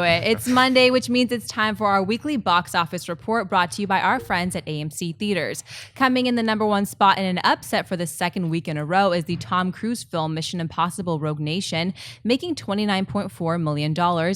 It's Monday, which means it's time for our weekly box office report brought to you by our friends at AMC Theaters. Coming in the #1 spot in an upset for the second week in a row is the Tom Cruise film Mission Impossible Rogue Nation, making $29.4 million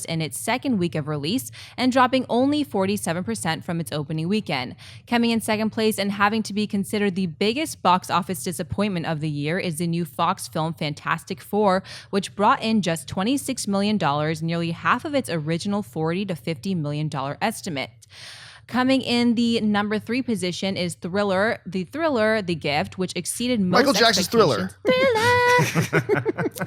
in its second week of release and dropping only 47% from its opening weekend. Coming in second place and having to be considered the biggest box office disappointment of the year is the new Fox film Fantastic Four, which brought in just $26 million, nearly half of its original $40 to $50 million estimate. Coming in the #3 position is The Gift, which exceeded most Michael Jackson's Thriller.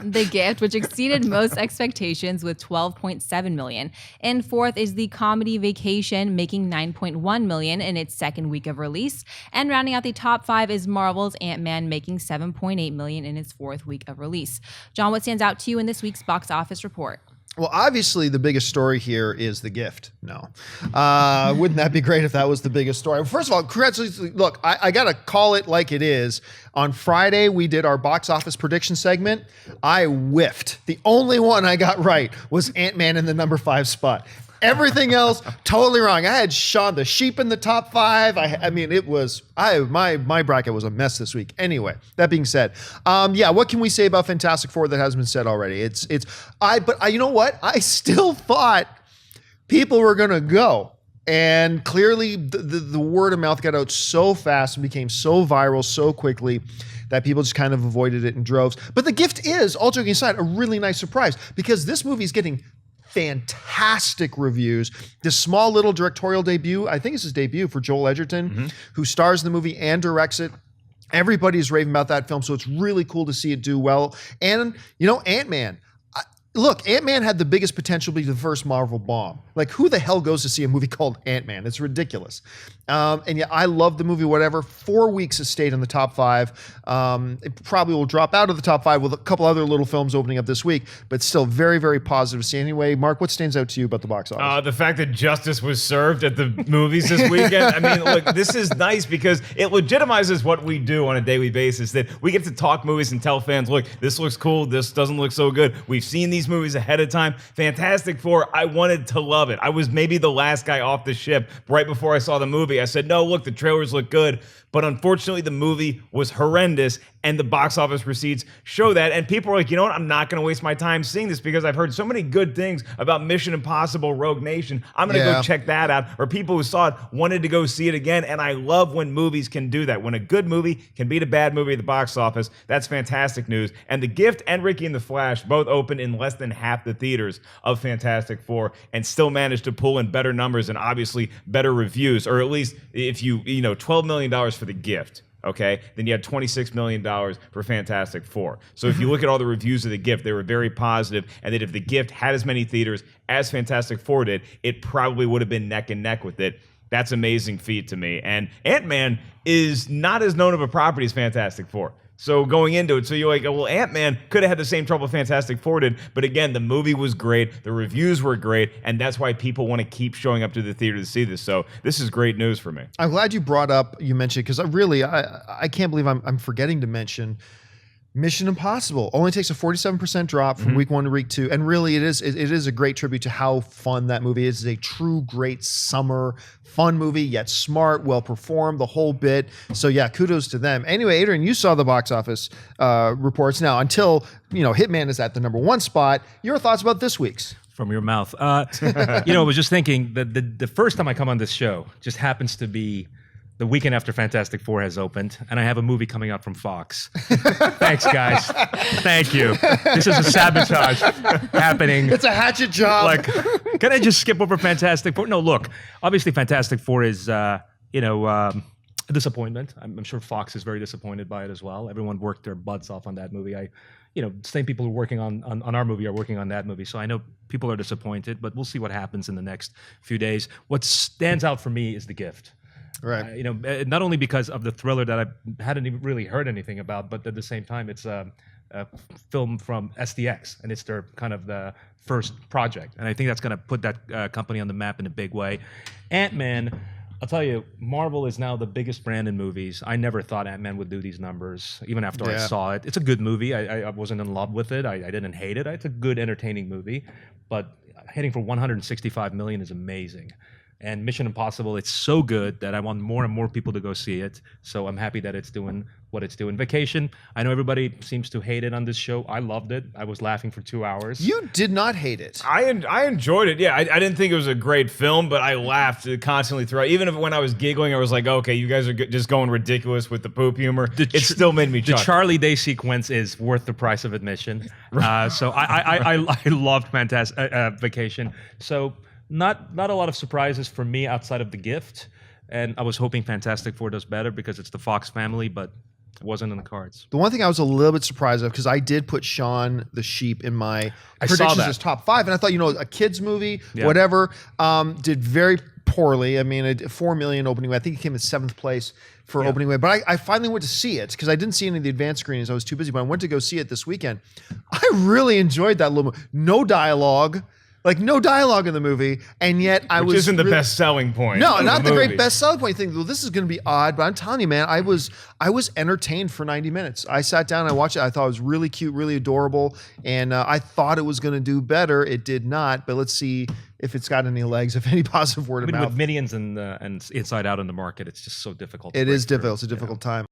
The Gift, which exceeded most expectations with $12.7 million. And fourth is the comedy Vacation, making $9.1 million in its second week of release. And rounding out the top 5 is Marvel's Ant-Man, making $7.8 million in its fourth week of release. John, what stands out to you in this week's box office report? Well, obviously, the biggest story here is The Gift. No. Wouldn't that be great if that was the biggest story? First of all, congratulations. Look, I got to call it like it is. On Friday, we did our box office prediction segment. I whiffed. The only one I got right was Ant-Man in the #5 spot. Everything else, totally wrong. I had Shaun the Sheep in the top 5. I mean, it was, my bracket was a mess this week. Anyway, that being said, what can we say about Fantastic Four that hasn't been said already? But you know what? I still thought people were going to go. And clearly the word of mouth got out so fast and became so viral so quickly that people just kind of avoided it in droves. But The Gift is, all joking aside, a really nice surprise because this movie is getting fantastic reviews. This small little directorial debut, I think it's his debut for Joel Edgerton, who stars in the movie and directs it. Everybody's raving about that film, so it's really cool to see it do well. And, you know, Ant-Man. Look, Ant-Man had the biggest potential to be the first Marvel bomb. Like, who the hell goes to see a movie called Ant-Man? It's ridiculous. And yeah, I love the movie, whatever. 4 weeks it stayed in the top 5. It probably will drop out of the top 5 with a couple other little films opening up this week, but still very, very positive to see. Anyway, Mark, what stands out to you about the box office? The fact that justice was served at the movies this weekend. I mean, look, this is nice because it legitimizes what we do on a daily basis, that we get to talk movies and tell fans, look, this looks cool, this doesn't look so good. We've seen these movies ahead of time. Fantastic Four, I wanted to love it. I was maybe the last guy off the ship right before I saw the movie. I said, no, look, the trailers look good. But unfortunately, the movie was horrendous, and the box office receipts show that. And people are like, you know what? I'm not going to waste my time seeing this because I've heard so many good things about Mission Impossible Rogue Nation. I'm going to go check that out. Or people who saw it wanted to go see it again. And I love when movies can do that. When a good movie can beat a bad movie at the box office, that's fantastic news. And The Gift and Ricky and the Flash both opened in less than half the theaters of Fantastic Four and still managed to pull in better numbers and obviously better reviews. Or at least if $12 million for The Gift. Okay, then you had $26 million for Fantastic Four. So if you look at all the reviews of The Gift, they were very positive, and that if The Gift had as many theaters as Fantastic Four did, it probably would have been neck and neck with it. That's an amazing feat to me. And Ant-Man is not as known of a property as Fantastic Four. So going into it, so you're like, well, Ant-Man could have had the same trouble Fantastic Four did, but again, the movie was great, the reviews were great, and that's why people want to keep showing up to the theater to see this. So this is great news for me. I'm glad you mentioned, because I can't believe I'm forgetting to mention Mission Impossible. Only takes a 47% drop from week 1 to week 2. And really, it is a great tribute to how fun that movie is. It's a true great summer fun movie, yet smart, well performed, the whole bit. So yeah, kudos to them. Anyway, Adrian, you saw the box office reports. Now, until Hitman is at the #1 spot, your thoughts about this week's? From your mouth. I was just thinking that the first time I come on this show just happens to be the weekend after Fantastic Four has opened, and I have a movie coming out from Fox. Thanks, guys. Thank you. This is a sabotage happening. It's a hatchet job. Like, can I just skip over Fantastic Four? No, look, obviously Fantastic Four is, a disappointment. I'm sure Fox is very disappointed by it as well. Everyone worked their butts off on that movie. Same people who are working on our movie are working on that movie. So I know people are disappointed, but we'll see what happens in the next few days. What stands out for me is The Gift. Right. Not only because of the thriller that I hadn't even really heard anything about, but at the same time, it's a film from SDX, and it's their kind of the first project. And I think that's going to put that company on the map in a big way. Ant-Man, I'll tell you, Marvel is now the biggest brand in movies. I never thought Ant-Man would do these numbers, even after I Yeah. saw it. It's a good movie. I wasn't in love with it. I didn't hate it. It's a good, entertaining movie. But hitting for 165 million is amazing. And Mission Impossible, it's so good that I want more and more people to go see it. So I'm happy that it's doing what it's doing. Vacation, I know everybody seems to hate it on this show. I loved it. I was laughing for 2 hours. You did not hate it. I enjoyed it. Yeah, I didn't think it was a great film, but I laughed constantly throughout. Even if when I was giggling, I was like, okay, you guys are just going ridiculous with the poop humor. It still made me The chuckle. Charlie Day sequence is worth the price of admission. So I loved Vacation. So not a lot of surprises for me outside of The Gift. And I was hoping Fantastic Four does better because it's the Fox family, but it wasn't in the cards. The one thing I was a little bit surprised of, because I did put Shaun the Sheep in my I saw predictions that. as top 5, and I thought, a kids movie, Yeah. whatever, did very poorly. I mean, it 4 million opening way. I think it came in 7th place for opening way. But I finally went to see it because I didn't see any of the advanced screenings. I was too busy, but I went to go see it this weekend. I really enjoyed that little movie. No dialogue. Like, no dialogue in the movie, and yet Which isn't the best selling point. No, of not the movie. great best selling point. You think, well, this is going to be odd, but I'm telling you, man, I was entertained for 90 minutes. I sat down, I watched it. I thought it was really cute, really adorable, and I thought it was going to do better. It did not, but let's see if it's got any legs, if any positive word I of mean, mouth. with Minions and Inside Out in the market, it's just so difficult. to It break is difficult. through, It's a difficult time.